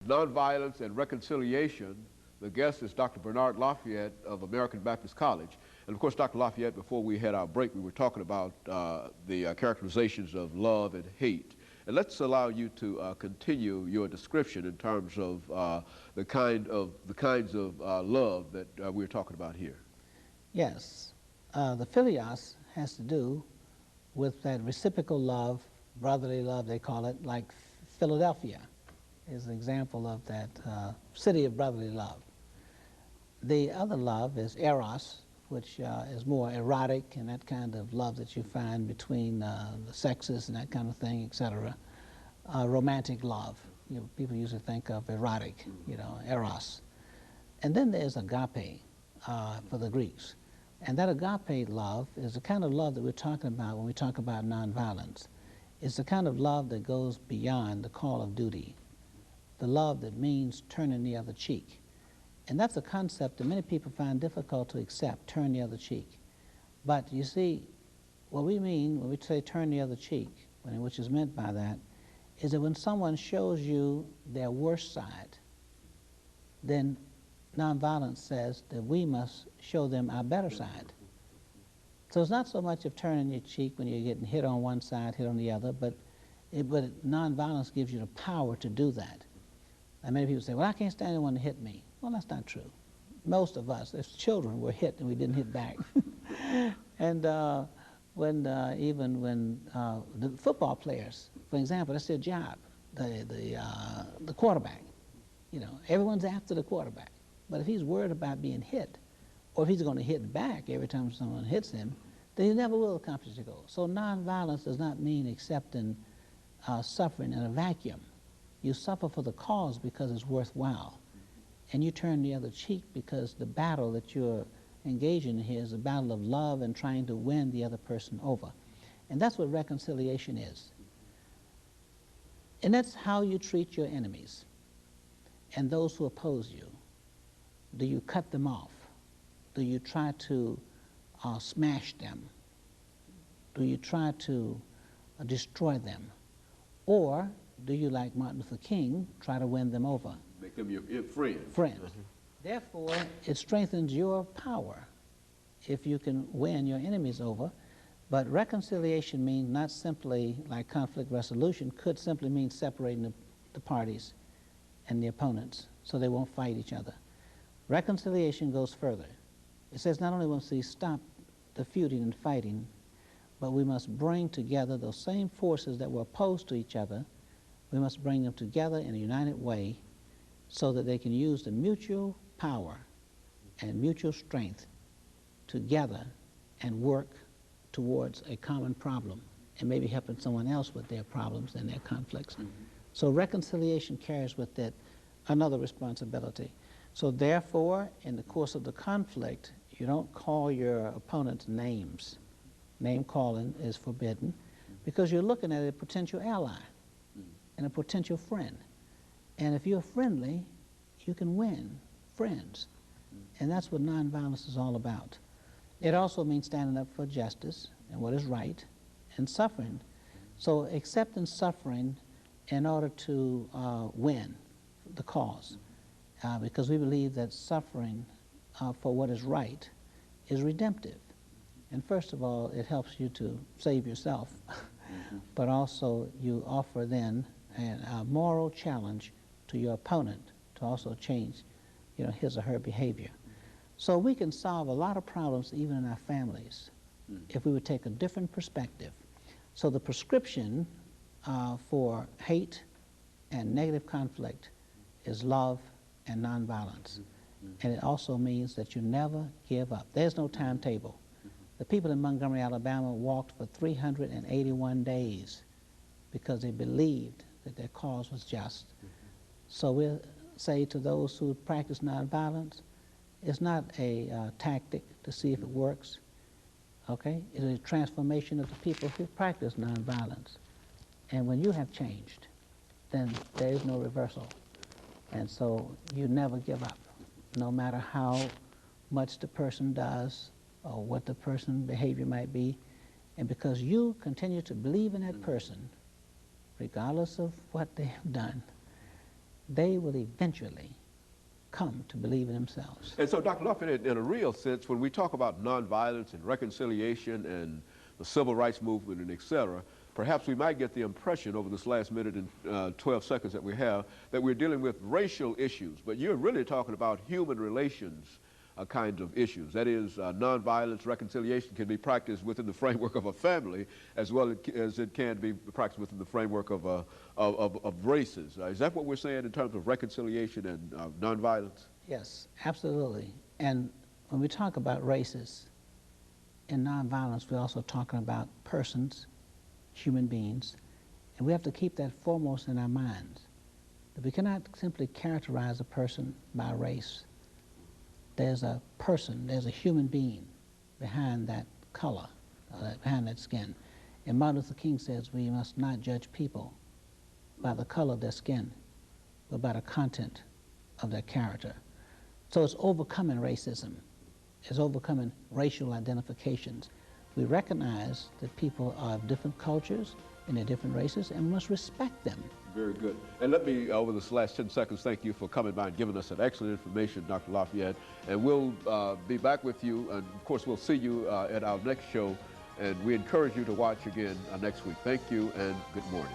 Nonviolence and reconciliation. The guest is Dr. Bernard Lafayette of American Baptist College. And of course, Dr. Lafayette, before we had our break, we were talking about the characterizations of love and hate. And let's allow you to continue your description in terms of the kinds of love that we're talking about here. Yes. The philios has to do with that reciprocal love, brotherly love, they call it, like Philadelphia is an example of that city of brotherly love. The other love is eros, which is more erotic and that kind of love that you find between the sexes and that kind of thing, etc. Romantic love. You know, people usually think of erotic, you know, eros. And then there's agape for the Greeks. And that agape love is the kind of love that we're talking about when we talk about nonviolence. It's the kind of love that goes beyond the call of duty, the love that means turning the other cheek. And that's a concept that many people find difficult to accept, turn the other cheek. But you see, what we mean when we say turn the other cheek, which is meant by that, is that when someone shows you their worst side, then nonviolence says that we must show them our better side. So it's not so much of turning your cheek when you're getting hit on one side, hit on the other, but nonviolence gives you the power to do that. And many people say, well, I can't stand anyone to hit me. Well, that's not true. Most of us, as children, were hit and we didn't hit back. And even when the football players, for example, that's their job, the quarterback. You know, everyone's after the quarterback. But if he's worried about being hit, or if he's going to hit back every time someone hits him, then he never will accomplish the goal. So nonviolence does not mean accepting suffering in a vacuum. You suffer for the cause because it's worthwhile. And you turn the other cheek because the battle that you're engaging in here is a battle of love and trying to win the other person over. And that's what reconciliation is. And that's how you treat your enemies and those who oppose you. Do you cut them off? Do you try to smash them? Do you try to destroy them? Or do you, like Martin Luther King, try to win them over? Make them your friend. Friend. Therefore, it strengthens your power if you can win your enemies over. But reconciliation means not simply, like conflict resolution, could simply mean separating the parties and the opponents so they won't fight each other. Reconciliation goes further. It says not only must we stop the feuding and fighting, but we must bring together those same forces that were opposed to each other. We must bring them together in a united way so that they can use the mutual power and mutual strength together and work towards a common problem and maybe helping someone else with their problems and their conflicts. So reconciliation carries with it another responsibility. So therefore, in the course of the conflict, you don't call your opponents names. Name calling is forbidden because you're looking at a potential ally and a potential friend. And if you're friendly, you can win friends. And that's what nonviolence is all about. It also means standing up for justice and what is right and suffering. So accepting suffering in order to win the cause. Because we believe that suffering for what is right is redemptive. And first of all, it helps you to save yourself, but also you offer then a moral challenge to your opponent to also change, you know, his or her behavior. So we can solve a lot of problems even in our families if we would take a different perspective. So the prescription for hate and negative conflict is love and nonviolence. And it also means that you never give up. There's no timetable. The people in Montgomery, Alabama walked for 381 days because they believed that their cause was just. So we'll say to those who practice nonviolence, it's not a tactic to see if it works, okay? It is a transformation of the people who practice nonviolence. And when you have changed, then there is no reversal. And so you never give up, no matter how much the person does or what the person's behavior might be. And because you continue to believe in that person, regardless of what they have done, they will eventually come to believe in themselves. And so, Dr. LaFayette, in a real sense, when we talk about nonviolence and reconciliation and the civil rights movement and et cetera, perhaps we might get the impression over this last minute and 12 seconds that we have that we're dealing with racial issues, but you're really talking about human relations kinds of issues. That is, nonviolence, reconciliation can be practiced within the framework of a family as well as it can be practiced within the framework of races. Is that what we're saying in terms of reconciliation and nonviolence? Yes, absolutely. And when we talk about races, in nonviolence, we're also talking about persons, human beings, and we have to keep that foremost in our minds, that we cannot simply characterize a person by race. There's a person, there's a human being behind that color, behind that skin. And Martin Luther King says we must not judge people by the color of their skin, but by the content of their character. So it's overcoming racism. It's overcoming racial identifications. We recognize that people are of different cultures and they're different races, and we must respect them. Very good. And let me, over this last 10 seconds, thank you for coming by and giving us that excellent information, Dr. LaFayette. And we'll be back with you, and of course we'll see you at our next show, and we encourage you to watch again next week. Thank you, and good morning.